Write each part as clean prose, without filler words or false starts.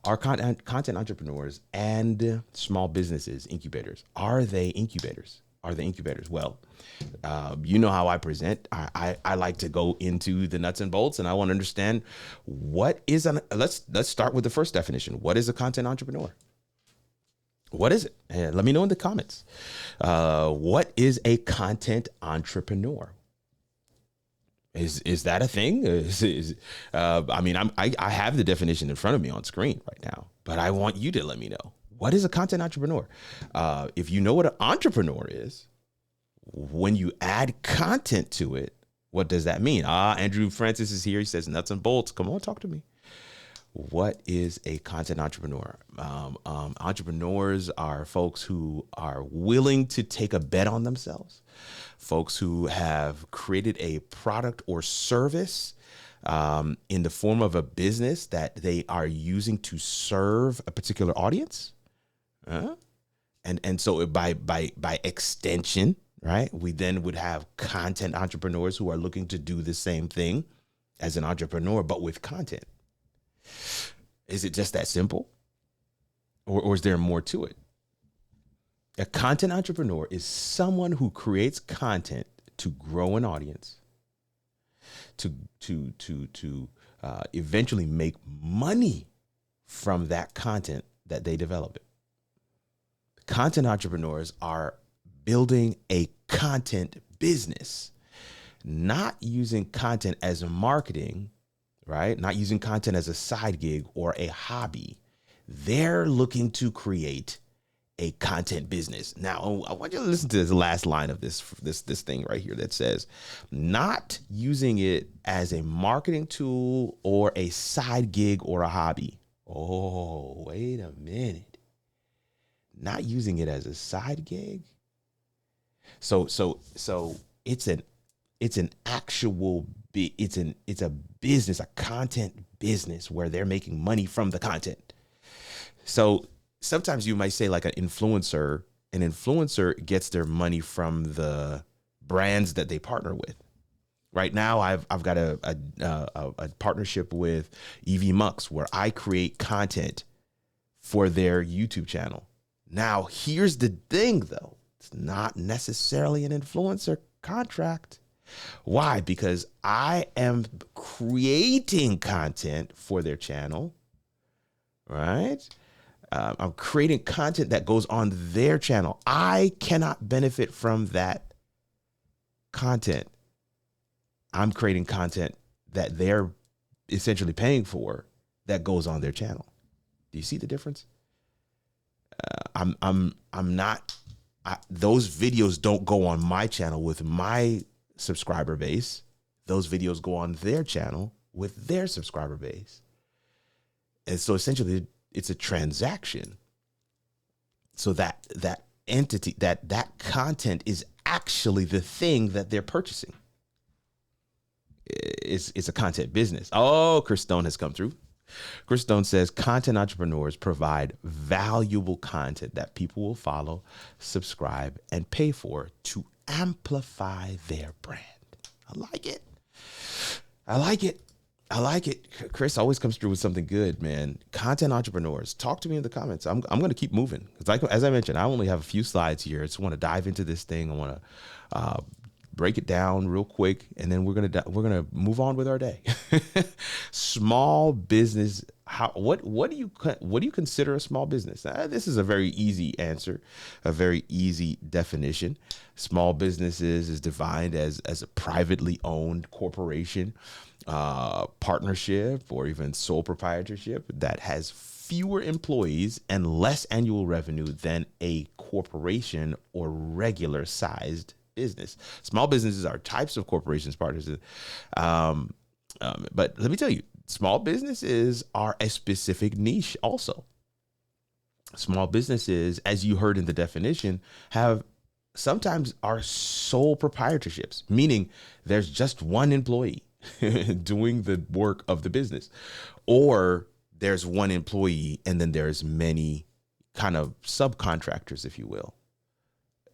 Are content entrepreneurs and small businesses incubators? Are they incubators? Are they incubators? Well, you know how I present. I like to go into the nuts and bolts, and I want to understand what is an. Let's start with the first definition. What is a content entrepreneur? What is it? Let me know in the comments. What is a content entrepreneur? Is that a thing? I mean, I have the definition in front of me on screen right now, but I want you to let me know, what is a content entrepreneur? If you know what an entrepreneur is, when you add content to it, what does that mean? Andrew Francis is here. He says nuts and bolts. Come on, talk to me. What is a content entrepreneur? Entrepreneurs are folks who are willing to take a bet on themselves, folks who have created a product or service in the form of a business that they are using to serve a particular audience. And so by extension, right, we then would have content entrepreneurs who are looking to do the same thing as an entrepreneur, but with content. Is it just that simple? Or is there more to it? A content entrepreneur is someone who creates content to grow an audience, to eventually make money from that content that they develop. Content entrepreneurs are building a content business, not using content as a marketing, right? Not using content as a side gig or a hobby. They're looking to create a content business. Now, I want you to listen to this last line of this thing right here that says, not using it as a marketing tool or a side gig or a hobby. Oh, wait a minute. Not using it as a side gig. So it's a business, a content business where they're making money from the content. So sometimes you might say, like, an influencer gets their money from the brands that they partner with. Right now, I've got a partnership with EV Mux where I create content for their YouTube channel. Now, here's the thing, though. It's not necessarily an influencer contract. Why? Because I am creating content for their channel, right? I'm creating content that goes on their channel. I cannot benefit from that content. I'm creating content that they're essentially paying for that goes on their channel. Do you see the difference? Those videos don't go on my channel with my subscriber base. Those videos go on their channel with their subscriber base. And so essentially it's a transaction. So that entity, that content is actually the thing that they're purchasing. It's a content business. Oh, Chris Stone has come through. Chris Stone says content entrepreneurs provide valuable content that people will follow, subscribe, and pay for to amplify their brand. I like it. I like it. I like it. Chris always comes through with something good, man. Content entrepreneurs, talk to me in the comments. I'm going to keep moving. Like, as I mentioned, I only have a few slides here. I just want to dive into this thing. I want to break it down real quick, and then we're gonna move on with our day. Small business. What do you consider a small business? This is a very easy answer, a very easy definition. Small businesses is defined as a privately owned corporation, partnership, or even sole proprietorship that has fewer employees and less annual revenue than a corporation or regular sized business. Small businesses are types of corporations, partners. But let me tell you, small businesses are a specific niche also. Small businesses, as you heard in the definition, sometimes are sole proprietorships, meaning there's just one employee doing the work of the business, or there's one employee and then there's many kind of subcontractors, if you will.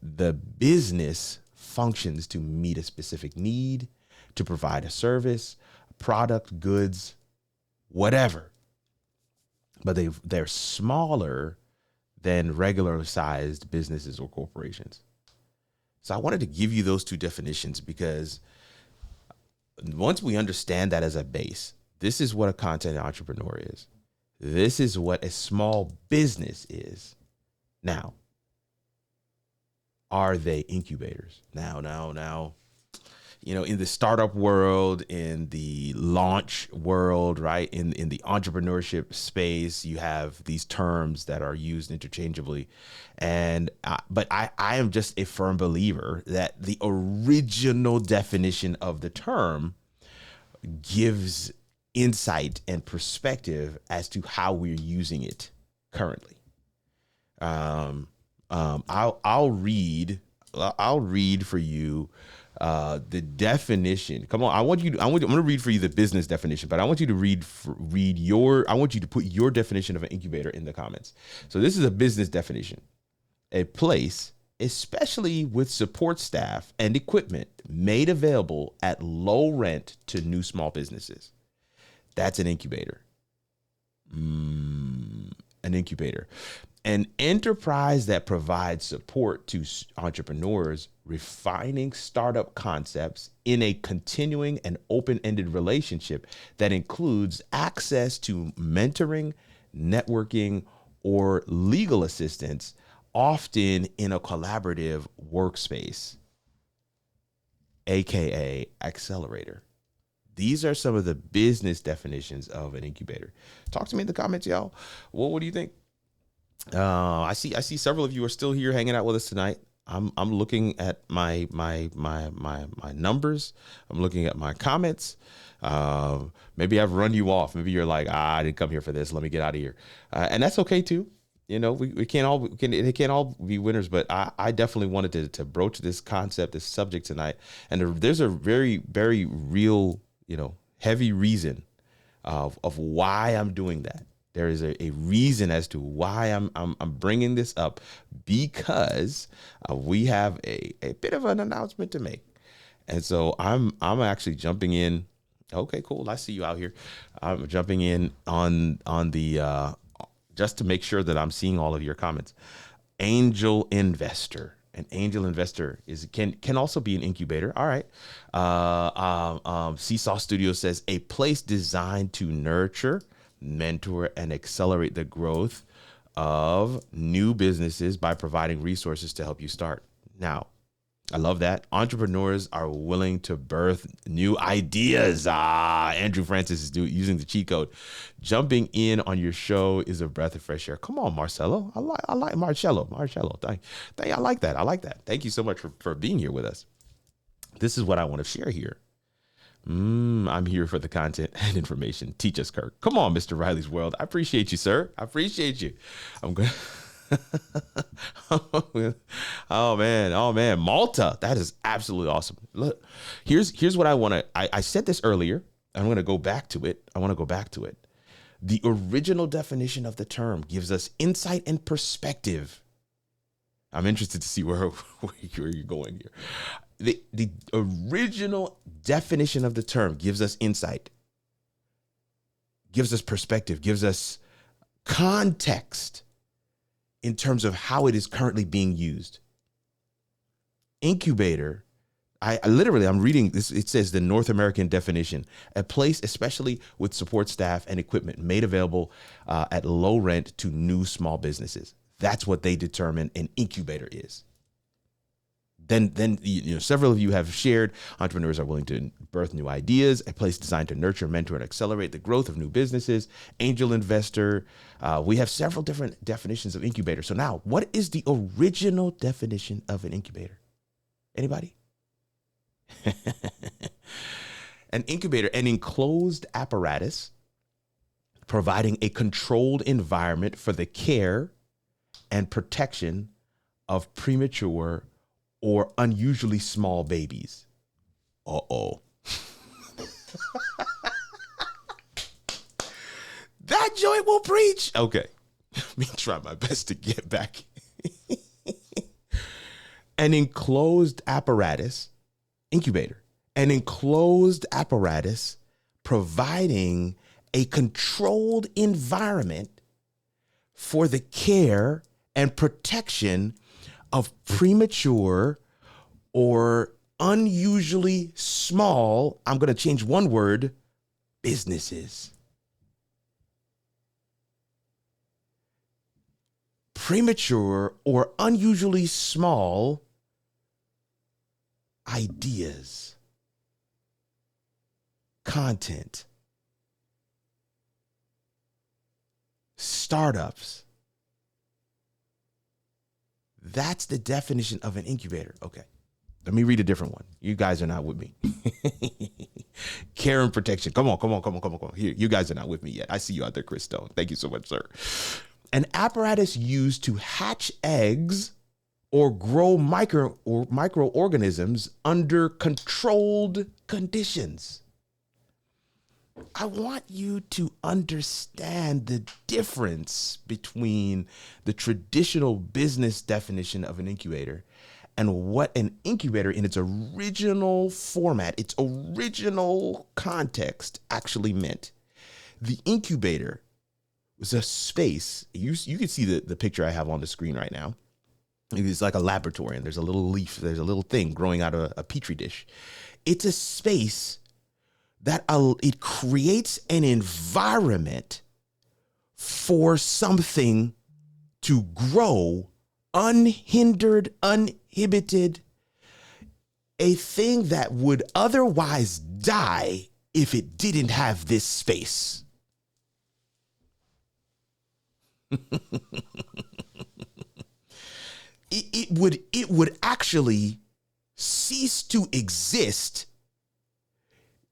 The business functions to meet a specific need, to provide a service, product, goods, whatever. but they're smaller than regular sized businesses or corporations. So I wanted to give you those two definitions because once we understand that as a base, this is what a content entrepreneur is. This is what a small business is. Now, are they incubators? Now, in the startup world, in the launch world, right? In the entrepreneurship space, you have these terms that are used interchangeably. But I am just a firm believer that the original definition of the term gives insight and perspective as to how we're using it currently. I'll read for you the definition. Come on, I'm going to read for you the business definition, but I want you to I want you to put your definition of an incubator in the comments. So this is a business definition: a place, especially with support staff and equipment, made available at low rent to new small businesses. That's an incubator. An incubator. An enterprise that provides support to entrepreneurs refining startup concepts in a continuing and open-ended relationship that includes access to mentoring, networking, or legal assistance, often in a collaborative workspace, aka accelerator. These are some of the business definitions of an incubator. Talk to me in the comments, y'all. Well, what do you think? I see several of you are still here hanging out with us tonight. I'm looking at my numbers. I'm looking at my comments. Maybe I've run you off. Maybe you're like, I didn't come here for this. Let me get out of here. And that's okay too. We can't all be winners, but I definitely wanted to broach this concept, this subject tonight. And there's a very, very real, heavy reason of why I'm doing that. There is a reason as to why I'm bringing this up, because we have a bit of an announcement to make. And so I'm actually jumping in. Okay, cool. I see you out here. I'm jumping in on the just to make sure that I'm seeing all of your comments. Angel investor. An angel investor can also be an incubator. All right. Seesaw Studio says a place designed to nurture, mentor, and accelerate the growth of new businesses by providing resources to help you start. Now, I love that. Entrepreneurs are willing to birth new ideas. Andrew Francis is using the cheat code. Jumping in on your show is a breath of fresh air. Come on, Marcelo. I like Marcello. I like that. I like that. Thank you so much for being here with us. This is what I want to share here. I'm here for the content and information. Teach us, Kirk. Come on, Mr. Riley's World. I appreciate you, sir. I appreciate you. I'm good. Oh man, Malta. That is absolutely awesome. Look, here's what I want to. I said this earlier. I'm going to go back to it. The original definition of the term gives us insight and perspective. I'm interested to see where you're going here. The original definition of the term gives us insight, gives us perspective, gives us context in terms of how it is currently being used. Incubator, I'm reading this. It says the North American definition: a place, especially with support staff and equipment, made available at low rent to new small businesses. That's what they determine an incubator is. Then several of you have shared entrepreneurs are willing to birth new ideas, a place designed to nurture, mentor, and accelerate the growth of new businesses. Angel investor. We have several different definitions of incubator. So now, what is the original definition of an incubator? Anybody? An incubator, an enclosed apparatus providing a controlled environment for the care and protection of premature or unusually small babies. Uh-oh. That joint will preach. Okay. Let me try my best to get back. An enclosed apparatus, incubator, an enclosed apparatus providing a controlled environment for the care and protection of premature or unusually small, I'm going to change one word, businesses. Premature or unusually small ideas, content, startups. That's the definition of an incubator. Okay. Let me read a different one. You guys are not with me. Care and protection. Come on. Here, you guys are not with me yet. I see you out there, Chris Stone. Thank you so much, sir. An apparatus used to hatch eggs or grow microorganisms under controlled conditions. I want you to understand the difference between the traditional business definition of an incubator and what an incubator in its original format, its original context actually meant. The incubator was a space, you can see the picture I have on the screen right now. It's like a laboratory, and there's a little leaf, there's a little thing growing out of a petri dish. It's a space that it creates an environment for something to grow unhindered, uninhibited, a thing that would otherwise die if it didn't have this space. It would actually cease to exist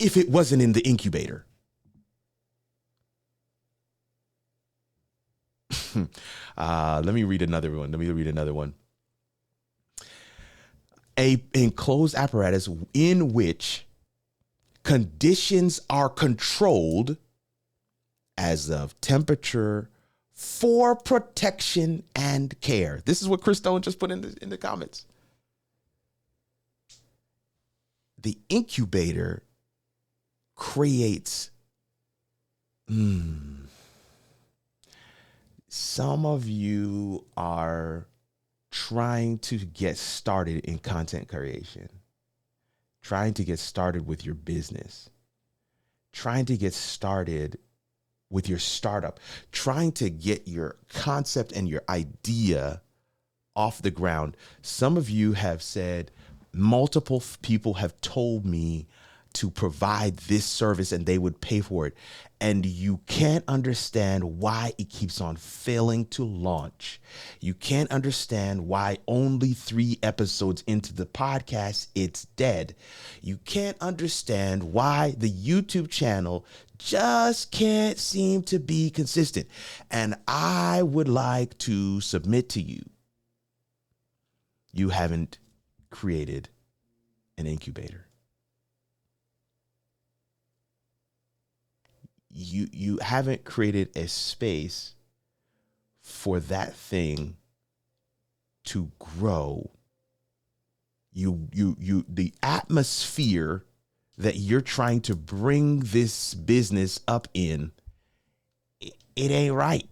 if it wasn't in the incubator. Let me read another one. A enclosed apparatus in which conditions are controlled as of temperature for protection and care. This is what Chris Stone just put in the comments. The incubator creates some of you are trying to get started in content creation, trying to get started with your business, trying to get started with your startup, trying to get your concept and your idea off the ground. Some of you have said, multiple people have told me to provide this service and they would pay for it. And you can't understand why it keeps on failing to launch. You can't understand why only 3 episodes into the podcast, it's dead. You can't understand why the YouTube channel just can't seem to be consistent. And I would like to submit to you, you haven't created an incubator. You haven't created a space for that thing to grow. The atmosphere that you're trying to bring this business up in, it ain't right.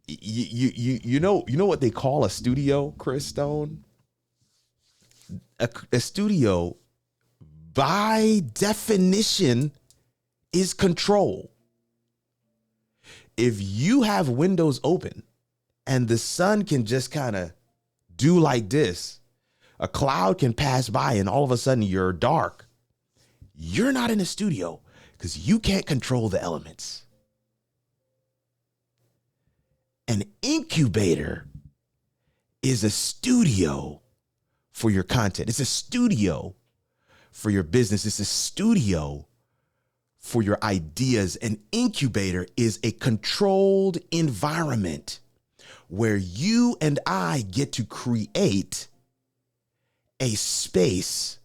You know what they call a studio, Chris Stone? A studio, by definition, is control. If you have windows open and the sun can just kind of do like this, a cloud can pass by and all of a sudden you're dark, you're not in a studio because you can't control the elements. An incubator is a studio for your content. It's a studio for your business. It's a studio for your ideas. An incubator is a controlled environment where you and I get to create a space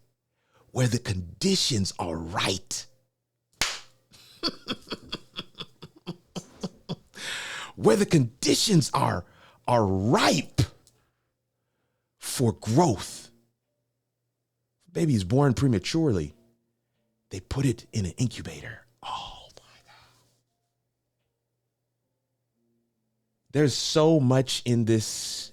where the conditions are right. Where the conditions are ripe for growth. Baby is born prematurely. They put it in an incubator. Oh my There's so much in this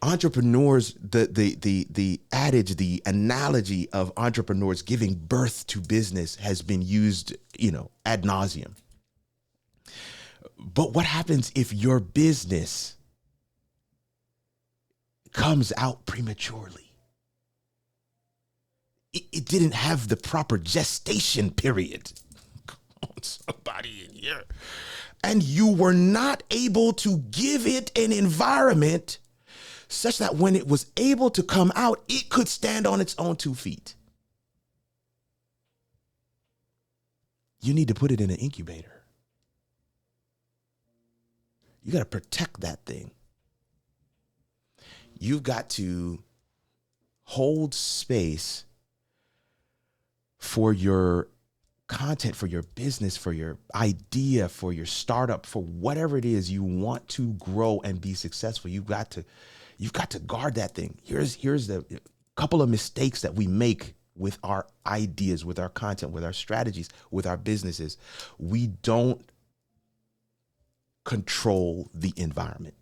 entrepreneurs, the adage, the analogy of entrepreneurs giving birth to business has been used, ad nauseum. But what happens if your business comes out prematurely? It didn't have the proper gestation period. Come on, somebody in here. And you were not able to give it an environment such that when it was able to come out, it could stand on its own 2 feet. You need to put it in an incubator. You got to protect that thing. You've got to hold space for your content, for your business, for your idea, for your startup, for whatever it is you want to grow and be successful. You've got to guard that thing. Here's the couple of mistakes that we make with our ideas, with our content, with our strategies, with our businesses. We don't control the environment.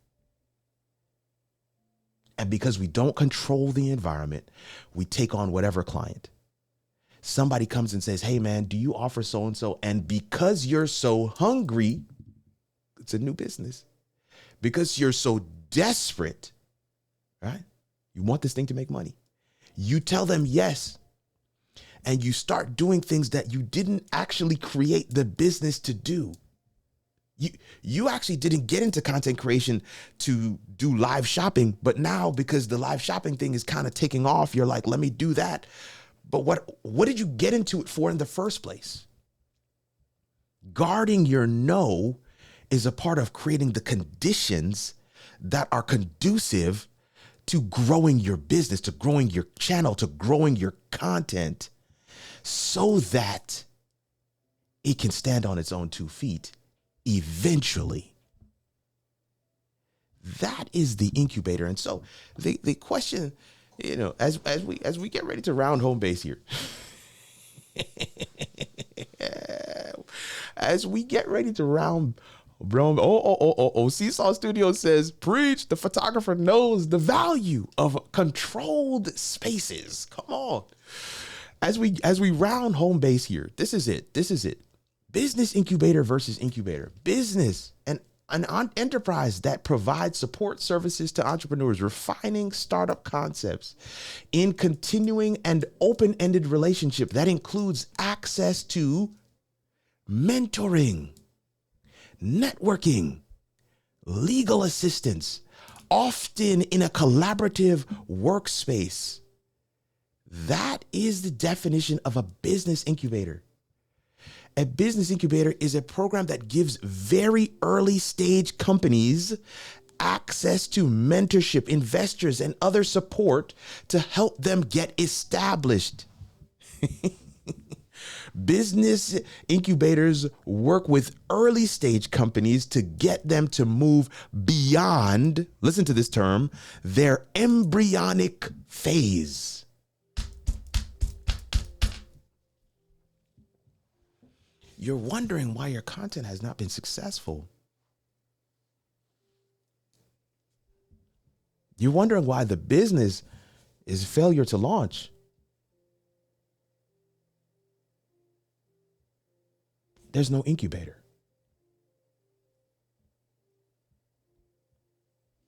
And because we don't control the environment, we take on whatever client. Somebody comes and says, hey man, do you offer so-and-so? And because you're so hungry, it's a new business. Because you're so desperate, right? You want this thing to make money. You tell them yes. And you start doing things that you didn't actually create the business to do. You actually didn't get into content creation to do live shopping, but now because the live shopping thing is kind of taking off, you're like, let me do that. But what did you get into it for in the first place? Guarding your no is a part of creating the conditions that are conducive to growing your business, to growing your channel, to growing your content so that it can stand on its own 2 feet eventually. That is the incubator. And so the question, as we get ready to round home base here, as we get ready to round, Seesaw Studio says, preach, the photographer knows the value of controlled spaces. Come on. As we round home base here, this is it. Business incubator versus incubator. Business, an enterprise that provides support services to entrepreneurs, refining startup concepts in continuing and open-ended relationship that includes access to mentoring, networking, legal assistance, often in a collaborative workspace. That is the definition of a business incubator. A business incubator is a program that gives very early stage companies access to mentorship, investors, and other support to help them get established. Business incubators work with early stage companies to get them to move beyond, listen to this term, their embryonic phase. You're wondering why your content has not been successful. You're wondering why the business is a failure to launch. There's no incubator.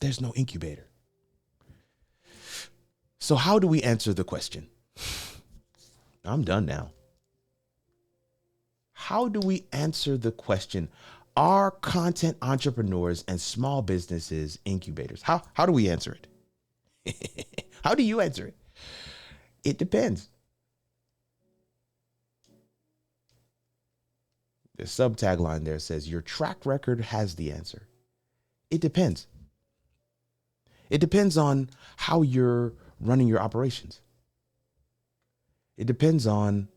There's no incubator. So how do we answer the question? I'm done now. How do we answer the question? Are content entrepreneurs and small businesses incubators? How do we answer it? How do you answer it? It depends. The sub-tagline there says, your track record has the answer. It depends. It depends on how you're running your operations. It depends on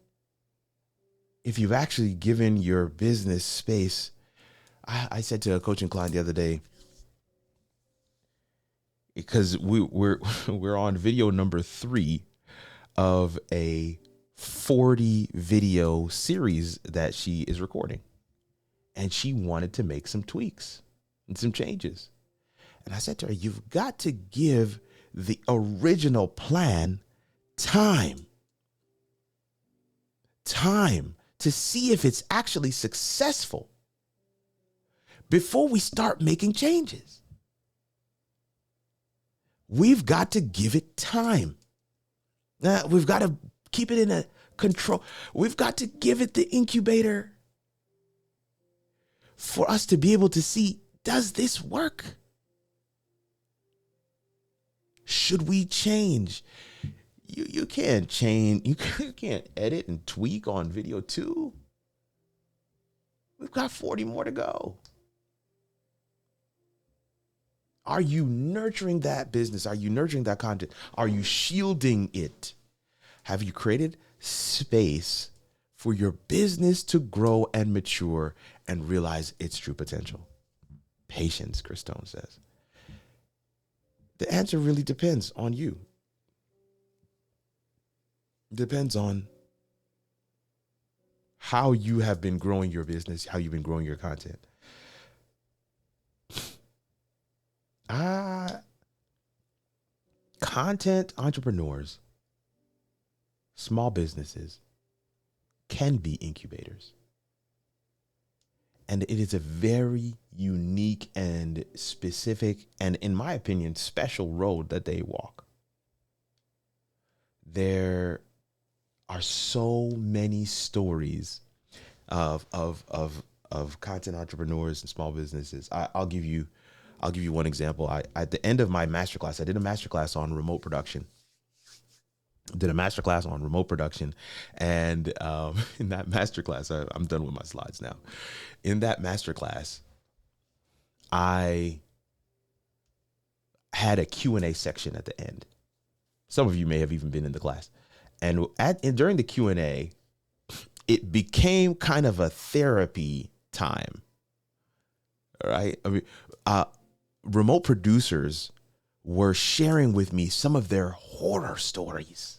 if you've actually given your business space. I said to a coaching client the other day, because we're on video number 3 of a 40 video series that she is recording. and she wanted to make some tweaks and some changes. And I said to her, you've got to give the original plan time to see if it's actually successful before we start making changes. We've got to give it time. We've got to keep it in a control. We've got to give it the incubator for us to be able to see, does this work? Should we change? You can't change. You can't edit and tweak on video 2. We've got 40 more to go. Are you nurturing that business? Are you nurturing that content? Are you shielding it? Have you created space for your business to grow and mature and realize its true potential? Patience, Chris Stone says. The answer really depends on you. Depends on how you have been growing your business, how you've been growing your content. Content entrepreneurs, small businesses can be incubators. And it is a very unique and specific, and in my opinion, special road that they walk. There are so many stories of content entrepreneurs and small businesses. I'll give you one example. At the end of my masterclass, I did a masterclass on remote production. And in that masterclass, I'm done with my slides now. In that masterclass, I had a Q&A section at the end. Some of you may have even been in the class. And during the Q&A, it became kind of a therapy time. All right. I mean, remote producers were sharing with me some of their horror stories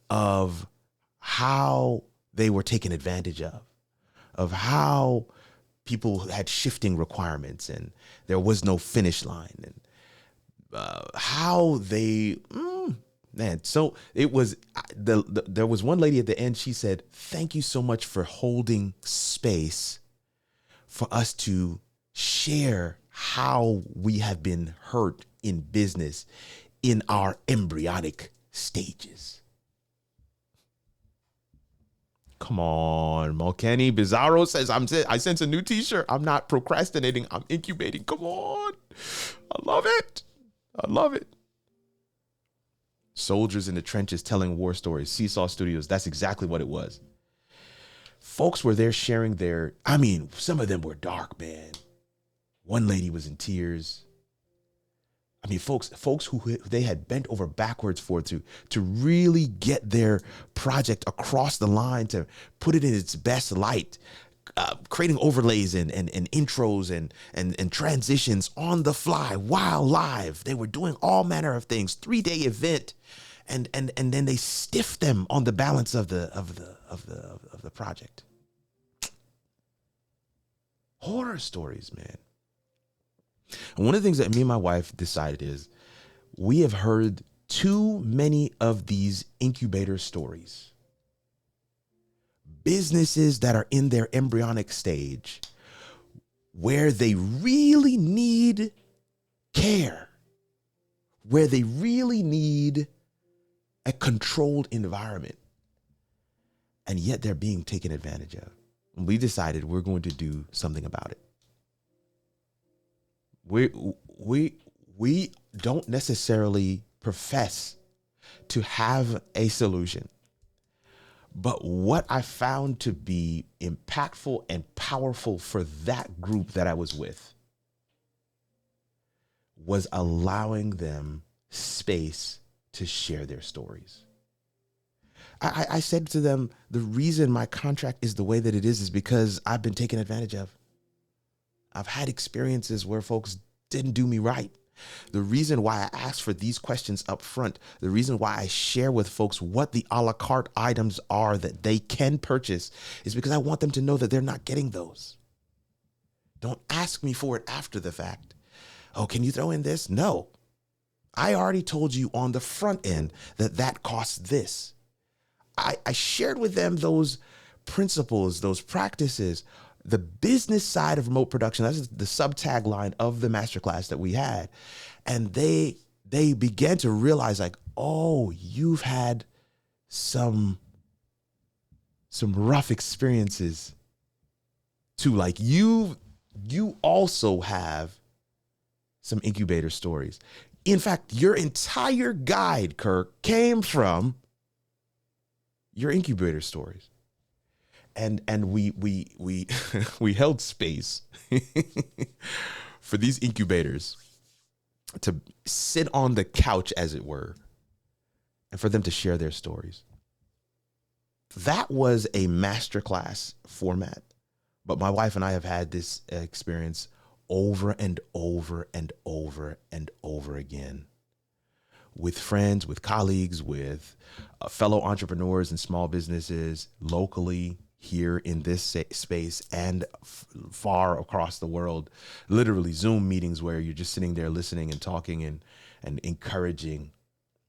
of how they were taken advantage of how people had shifting requirements and there was no finish line, and how they, so it was, there was one lady at the end, she said, thank you so much for holding space for us to share how we have been hurt in business in our embryonic stages. Come on, Kenny Bizarro says, I sense a new t-shirt. I'm not procrastinating. I'm incubating. Come on. I love it. Soldiers in the trenches telling war stories. Seesaw Studios. That's exactly what it was. Folks were there sharing some of them were dark, man. One lady was in tears. I mean, folks who they had bent over backwards to really get their project across the line, to put it in its best light, creating overlays and intros and transitions on the fly while live. They were doing all manner of things. 3-day event, and then they stiffed them on the balance of the project. Horror stories, man. And one of the things that me and my wife decided is we have heard too many of these incubator stories. Businesses that are in their embryonic stage where they really need care, where they really need a controlled environment, and yet they're being taken advantage of. And we decided we're going to do something about it. We don't necessarily profess to have a solution, but what I found to be impactful and powerful for that group that I was with was allowing them space to share their stories. I said to them, the reason my contract is the way that it is because I've been taken advantage of. I've had experiences where folks didn't do me right. The reason why I ask for these questions up front, the reason why I share with folks what the a la carte items are that they can purchase, is because I want them to know that they're not getting those. Don't ask me for it after the fact. Oh, can you throw in this? No. I already told you on the front end that costs this. I shared with them those principles, those practices, the business side of remote production. That's the sub tagline of the masterclass that we had. And they began to realize like, oh, you've had some rough experiences too. Like you also have some incubator stories. In fact, your entire guide, Kirk, came from your incubator stories. And we we held space for these incubators to sit on the couch, as it were, and for them to share their stories. That was a masterclass format, but my wife and I have had this experience over and over and over and over again with friends, with colleagues, with fellow entrepreneurs and small businesses locally here in this space and far across the world. Literally Zoom meetings where you're just sitting there listening and talking and encouraging.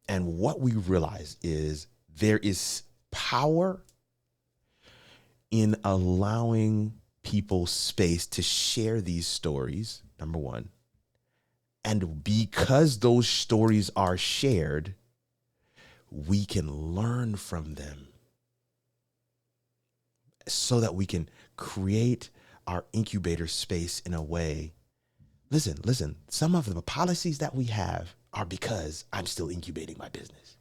And what we realize is there is power in allowing people space to share these stories, number one. And because those stories are shared, we can learn from them so that we can create our incubator space in a way. Listen, some of the policies that we have are because I'm still incubating my business.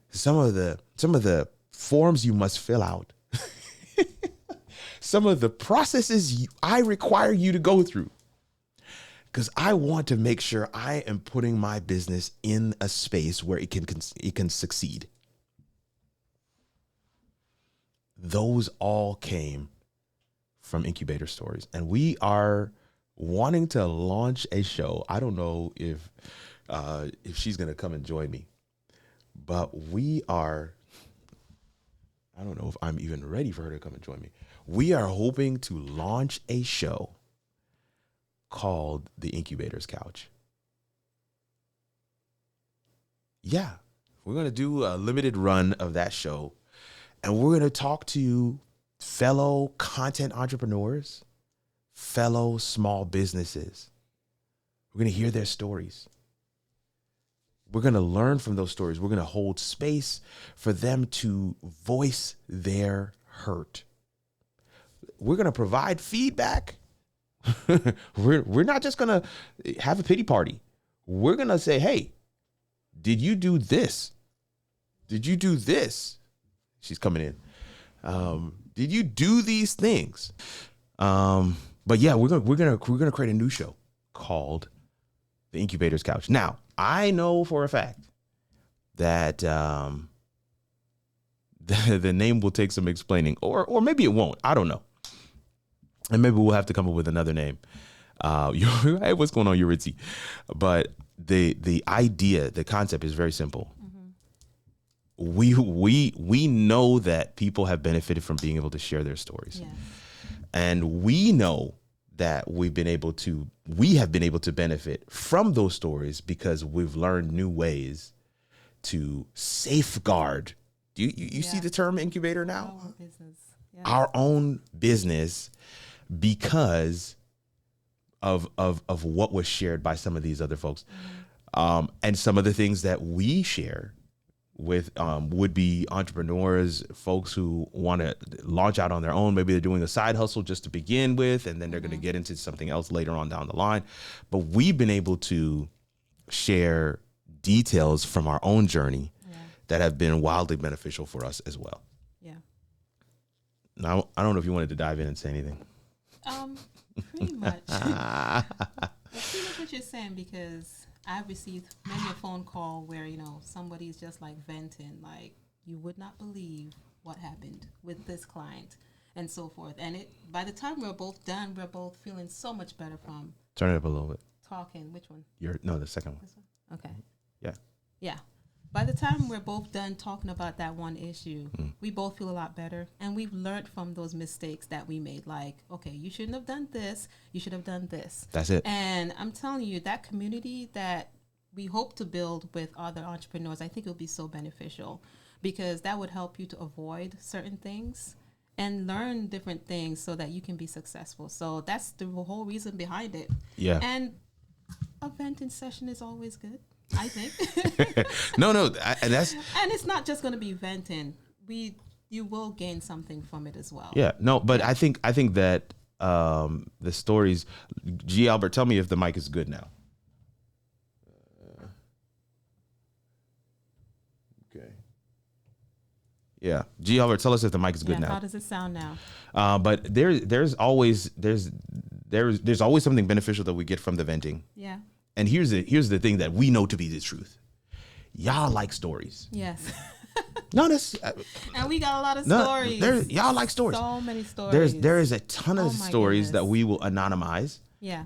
Some of the forms you must fill out, some of the processes I require you to go through, because I want to make sure I am putting my business in a space where it can succeed. Those all came from incubator stories, and we are wanting to launch a show. I don't know if she's going to come and join me, but I don't know if I'm even ready for her to come and join me. We are hoping to launch a show called The Incubator's Couch. Yeah, we're going to do a limited run of that show, and we're going to talk to fellow content entrepreneurs, fellow small businesses. We're going to hear their stories. We're going to learn from those stories. We're going to hold space for them to voice their hurt. We're going to provide feedback. We're not just going to have a pity party. We're going to say, hey, did you do this? Did you do this? She's coming in. Did you do these things? But yeah, we're gonna create a new show called The Incubator's Couch. Now, I know for a fact that the name will take some explaining, or maybe it won't. I don't know. And maybe we'll have to come up with another name. Hey, what's going on, Euritzy? But the idea, the concept is very simple. Mm-hmm. We know that people have benefited from being able to share their stories. Yeah. And we know that we have been able to benefit from those stories because we've learned new ways to safeguard. Do you see the term incubator now? Our business. Yeah. Our own business, because of what was shared by some of these other folks. Mm-hmm. And some of the things that we share with would-be entrepreneurs, folks who want to launch out on their own. Maybe they're doing a side hustle just to begin with, and then they're going to get into something else later on down the line. But we've been able to share details from our own journey that have been wildly beneficial for us as well. Yeah. Now, I don't know if you wanted to dive in and say anything. Pretty much. That's pretty much what you're saying, because I've received many a phone call where, somebody's just like venting, like, you would not believe what happened with this client and so forth. And by the time we're both done, we're both feeling so much better from turn it up a little bit. Talking. Which one? The second one. This one? Okay. Yeah. Yeah. by the time we're both done talking about that one issue, we both feel a lot better. And we've learned from those mistakes that we made. Like, okay, you shouldn't have done this. You should have done this. That's it. And I'm telling you, that community that we hope to build with other entrepreneurs, I think it will be so beneficial, because that would help you to avoid certain things and learn different things so that you can be successful. So that's the whole reason behind it. Yeah. And a venting session is always good, I think. No, and that's, and it's not just going to be venting. You will gain something from it as well. yeah, no, but I think that the stories, G. Albert, tell me if the mic is good now. Okay. Yeah, G. Albert, tell us if the mic is good now. How does it sound now? But there's always something beneficial that we get from the venting. Yeah. And here's the thing that we know to be the truth. Y'all like stories. Yes. No, that's and we got a lot of stories. Y'all like stories. So many stories. There is a ton of stories goodness. that we will anonymize. Yeah.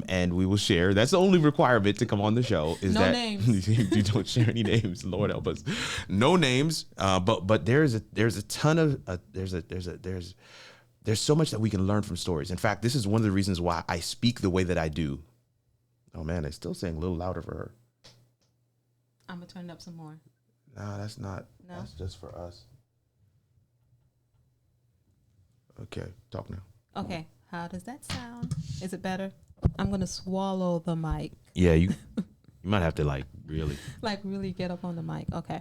And we will share. That's the only requirement to come on the show is no that names. you don't share any names. Lord help us. No names. But there's a ton of there's so much that we can learn from stories. In fact, this is one of the reasons why I speak the way that I do. Oh man, they're still saying a little louder for her. I'm gonna turn it up some more. No, that's not. No? That's just for us. Okay, talk now. Okay, how does that sound? Is it better? I'm gonna swallow the mic. Yeah, you might have to really get up on the mic. Okay.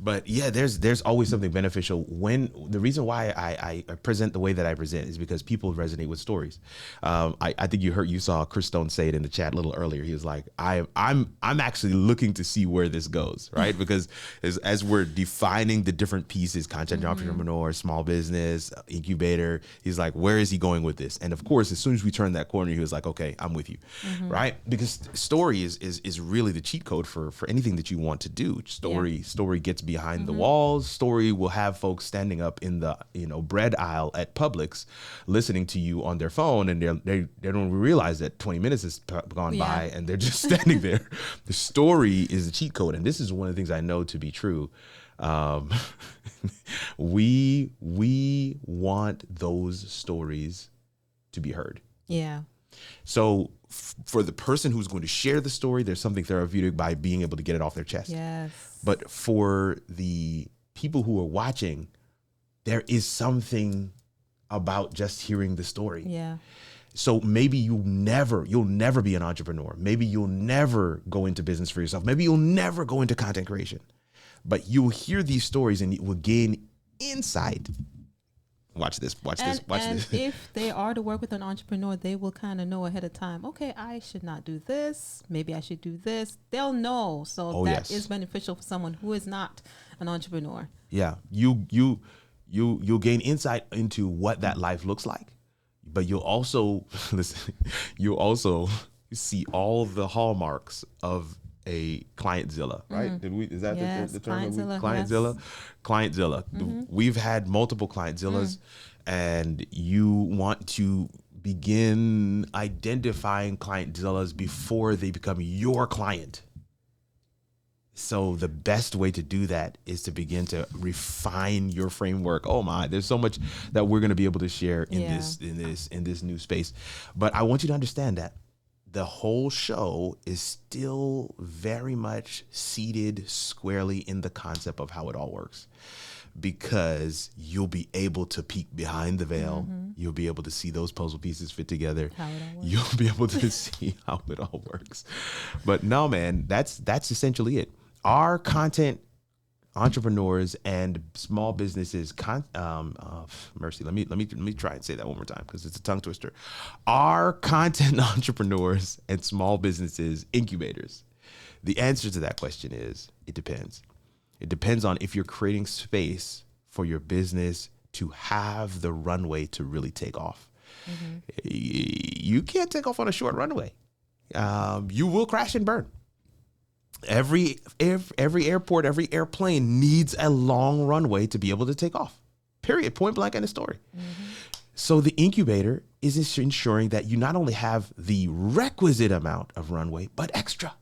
But yeah, there's always something beneficial. When the reason why I present the way that I present is because people resonate with stories. I think you saw Chris Stone say it in the chat a little earlier. He was like, I'm actually looking to see where this goes, right? Because as we're defining the different pieces, content entrepreneur, small business, incubator, he's like, where is he going with this? And of course, as soon as we turned that corner, he was like, okay, I'm with you, right? Because story is really the cheat code for anything that you want to do. Story gets behind the walls. Story will have folks standing up in the bread aisle at Publix, listening to you on their phone, and they don't realize that 20 minutes has gone by, and they're just standing there. The story is the cheat code, and this is one of the things I know to be true. We want those stories to be heard. Yeah. So for the person who's going to share the story, there's something therapeutic by being able to get it off their chest. Yes. But for the people who are watching, there is something about just hearing the story. Yeah. So maybe you'll never be an entrepreneur. Maybe you'll never go into business for yourself. Maybe you'll never go into content creation. But you'll hear these stories and you will gain insight. Watch this. And if they are to work with an entrepreneur, they will kind of know ahead of time, okay, I should not do this. Maybe I should do this. They'll know. So that is beneficial for someone who is not an entrepreneur. Yeah. You'll gain insight into what that life looks like. But you'll also see all the hallmarks of a clientzilla, right? Is that the term? Clientzilla. Yes. Clientzilla. We've had multiple clientzillas, and you want to begin identifying clientzillas before they become your client. So the best way to do that is to begin to refine your framework. Oh my, there's so much that we're going to be able to share in this new space. But I want you to understand that the whole show is still very much seated squarely in the concept of how it all works, because you'll be able to peek behind the veil. You'll be able to see those puzzle pieces fit together. You'll be able to see how it all works. But no, man, that's essentially it. Our content entrepreneurs and small businesses, mercy, let me try and say that one more time because it's a tongue twister. Our content entrepreneurs and small businesses incubators. The answer to that question is it depends. It depends on if you're creating space for your business to have the runway to really take off. You can't take off on a short runway. You will crash and burn. Every airport, every airplane needs a long runway to be able to take off. Period. Point blank in the story. So the incubator is ensuring that you not only have the requisite amount of runway, but extra.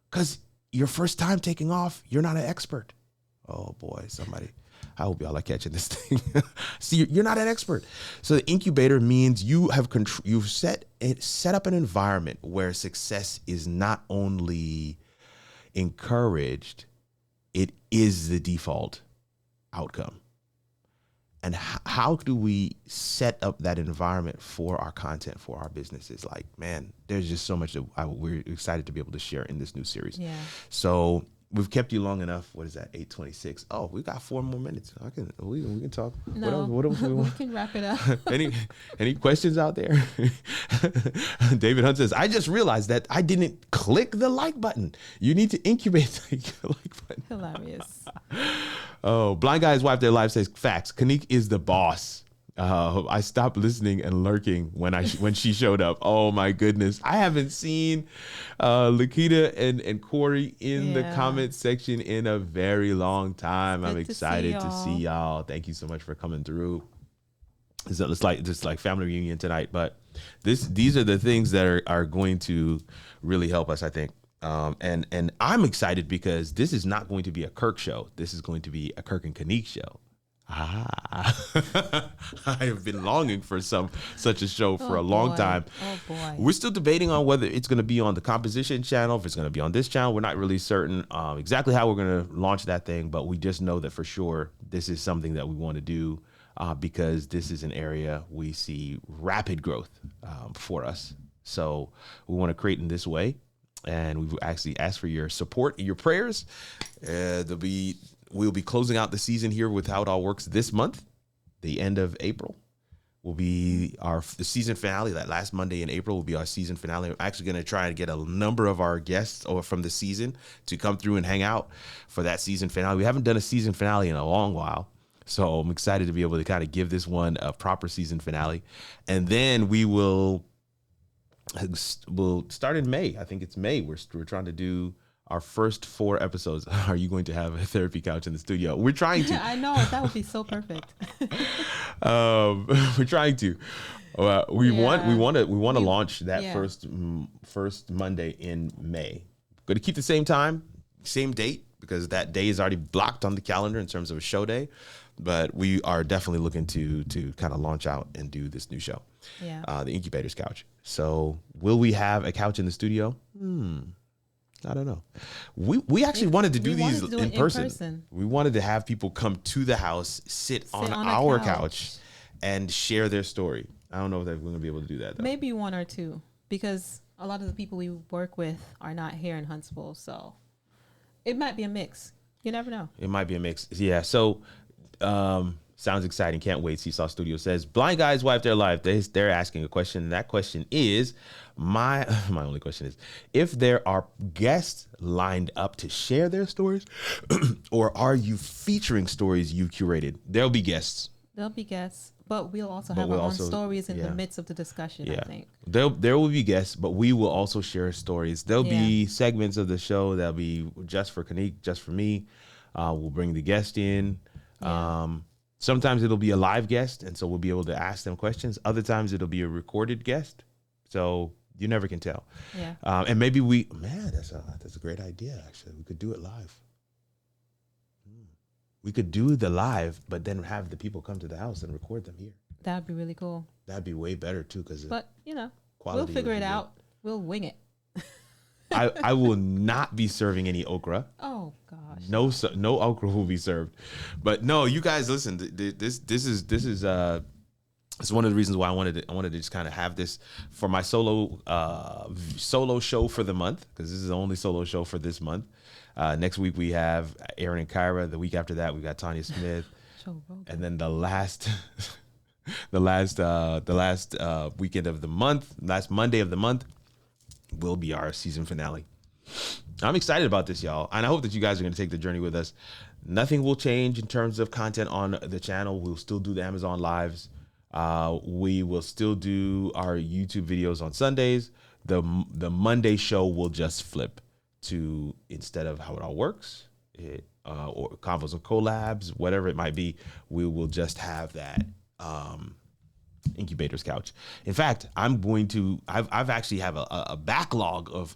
Because your first time taking off, you're not an expert. Oh boy, somebody. I hope y'all are catching this thing. See, you're not an expert. So the incubator means you've set up an environment where success is not only encouraged, it is the default outcome. And how do we set up that environment for our content, for our businesses? Like, man, there's just so much that we're excited to be able to share in this new series. Yeah. So we've kept you long enough. What is that? 8:26. Oh, we got 4 more minutes. We can talk. No, what else we want? we can wrap it up. Any questions out there? David Hunt says, I just realized that I didn't click the like button. You need to incubate the like button. Hilarious. Oh, Blind Guy's Wife Their Life says, facts. Kanique is the boss. I stopped listening and lurking when she showed up. Oh my goodness. I haven't seen Lakita and Corey in the comment section in a very long time. I'm excited to see y'all. Thank you so much for coming through. It's like family reunion tonight, but these are the things that are going to really help us, I think. And I'm excited because this is not going to be a Kirk show. This is going to be a Kirk and Kanique show. I have been longing for such a show for a long time. Oh boy. We're still debating on whether it's going to be on the composition channel, if it's going to be on this channel. We're not really certain exactly how we're going to launch that thing, but we just know that for sure this is something that we want to do because this is an area we see rapid growth for us. So we want to create in this way. And we've actually asked for your support, your prayers. We'll be closing out the season here with How It All Works this month. The end of April will be the season finale. That last Monday in April will be our season finale. I'm actually going to try and get a number of our guests from the season to come through and hang out for that season finale. We haven't done a season finale in a long while. So I'm excited to be able to kind of give this one a proper season finale. And then we'll start in May. I think it's May. We're trying to do our first 4 episodes. Are you going to have a therapy couch in the studio? We're trying to. I know that would be so perfect. We're trying to. We want to launch that first Monday in May. Going to keep the same time, same date, because that day is already blocked on the calendar in terms of a show day. But we are definitely looking to kind of launch out and do this new show. Yeah. The Incubator's couch. So will we have a couch in the studio? I don't know. We actually wanted to do these in person. We wanted to have people come to the house, sit on our couch and share their story. I don't know if we're going to be able to do that, though. Maybe 1 or 2, because a lot of the people we work with are not here in Huntsville. So it might be a mix. You never know. It might be a mix. Yeah. So sounds exciting. Can't wait. Seesaw Studio says, Blind Guy's Wife Their Life. They're asking a question. And that question is, my only question is, if there are guests lined up to share their stories, or are you featuring stories you curated? There'll be guests. There'll be guests, but we'll also have our own stories in the midst of the discussion, I think. There will be guests, but we will also share stories. There'll be segments of the show that'll be just for Kanique, just for me. We'll bring the guest in. Sometimes it'll be a live guest, and so we'll be able to ask them questions. Other times it'll be a recorded guest, so you never can tell. Yeah. And maybe that's a great idea. Actually, we could do it live. We could do the live, but then have the people come to the house and record them here. That'd be really cool. That'd be way better too, but we'll figure it out. We'll wing it. I will not be serving any okra. Oh gosh. No okra will be served. But no, you guys listen. This is it's one of the reasons why I wanted to just kind of have this for my solo show for the month, because this is the only solo show for this month. Next week we have Aaron and Kyra. The week after that we got Tanya Smith, and then the last weekend of the month, last Monday of the month, will be our season finale. I'm excited about this, y'all, and I hope that you guys are going to take the journey with us. Nothing will change in terms of content on the channel. We'll still do the Amazon Lives. We will still do our YouTube videos on Sundays. The Monday show will just flip to, instead of How It All Works, or Convos and Collabs, whatever it might be, we will just have that Incubator's couch. In fact, I've actually have a backlog of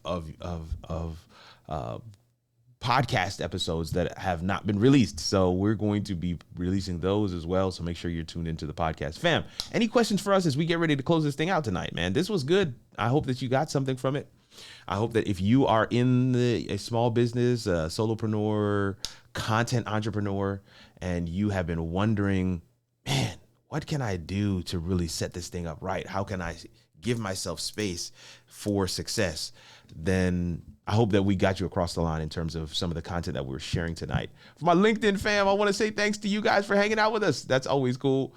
podcast episodes that have not been released. So we're going to be releasing those as well. So make sure you're tuned into the podcast. Fam, any questions for us as we get ready to close this thing out tonight, man? This was good. I hope that you got something from it. I hope that if you are in a small business, a solopreneur, content entrepreneur, and you have been wondering, man, what can I do to really set this thing up right? How can I give myself space for success? Then I hope that we got you across the line in terms of some of the content that we're sharing tonight. For my LinkedIn fam, I want to say thanks to you guys for hanging out with us. That's always cool.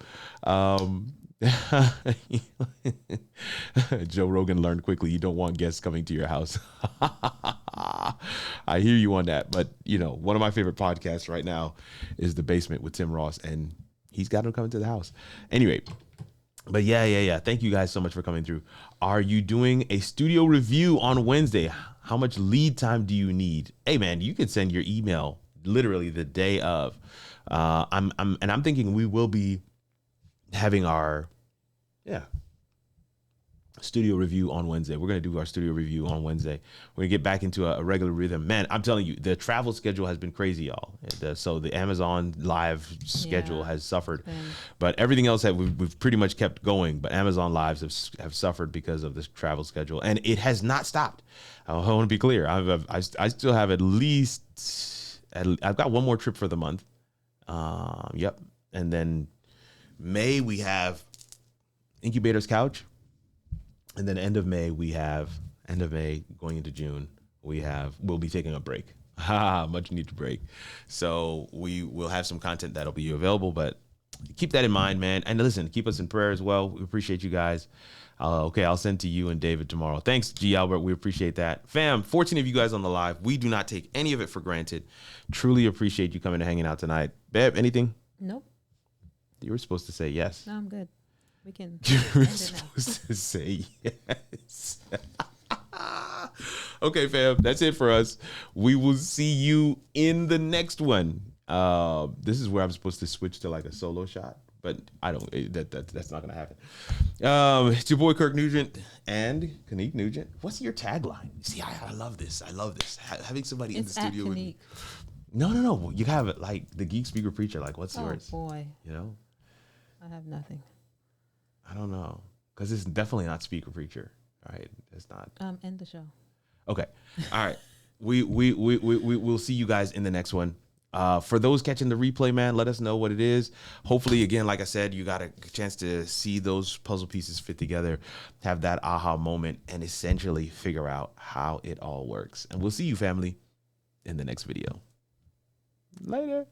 Joe Rogan learned quickly you don't want guests coming to your house. I hear you on that. But, one of my favorite podcasts right now is The Basement with Tim Ross, and he's got him coming to the house. Anyway, but yeah. Thank you guys so much for coming through. Are you doing a studio review on Wednesday? How much lead time do you need? Hey, man, you can send your email literally the day of. I'm thinking we will be having our studio review on Wednesday. We're going to do our studio review on Wednesday. We're going to get back into a regular rhythm. Man, I'm telling you, the travel schedule has been crazy, y'all. So the Amazon live schedule has suffered, but everything else that we've pretty much kept going. But Amazon lives have suffered because of this travel schedule, and it has not stopped. I want to be clear. I still have I've got one more trip for the month. Yep. And then May we have Incubator's Couch. And then end of May going into June, we'll be taking a break. Much needed break. So we will have some content that'll be available, but keep that in mind, man. And listen, keep us in prayer as well. We appreciate you guys. I'll send to you and David tomorrow. Thanks, G. Albert. We appreciate that. Fam, 14 of you guys on the live. We do not take any of it for granted. Truly appreciate you coming and hanging out tonight. Babe, anything? Nope. You were supposed to say yes. No, I'm good. We can. You were supposed to say yes. Okay, fam. That's it for us. We will see you in the next one. This is where I'm supposed to switch to like a solo shot, but I don't. That's not gonna happen. It's your boy Kirk Nugent and Kanique Nugent. What's your tagline? See, I love this. Having somebody in the studio with me. No. You have it like the Geek Speaker Preacher. Like, what's yours? Oh boy. I have nothing. I don't know, because it's definitely not Speaker Preacher, right? It's not. End the show. Okay, all right. We'll see you guys in the next one. For those catching the replay, man, let us know what it is. Hopefully, again, like I said, you got a chance to see those puzzle pieces fit together, have that aha moment, and essentially figure out how it all works. And we'll see you, family, in the next video. Later.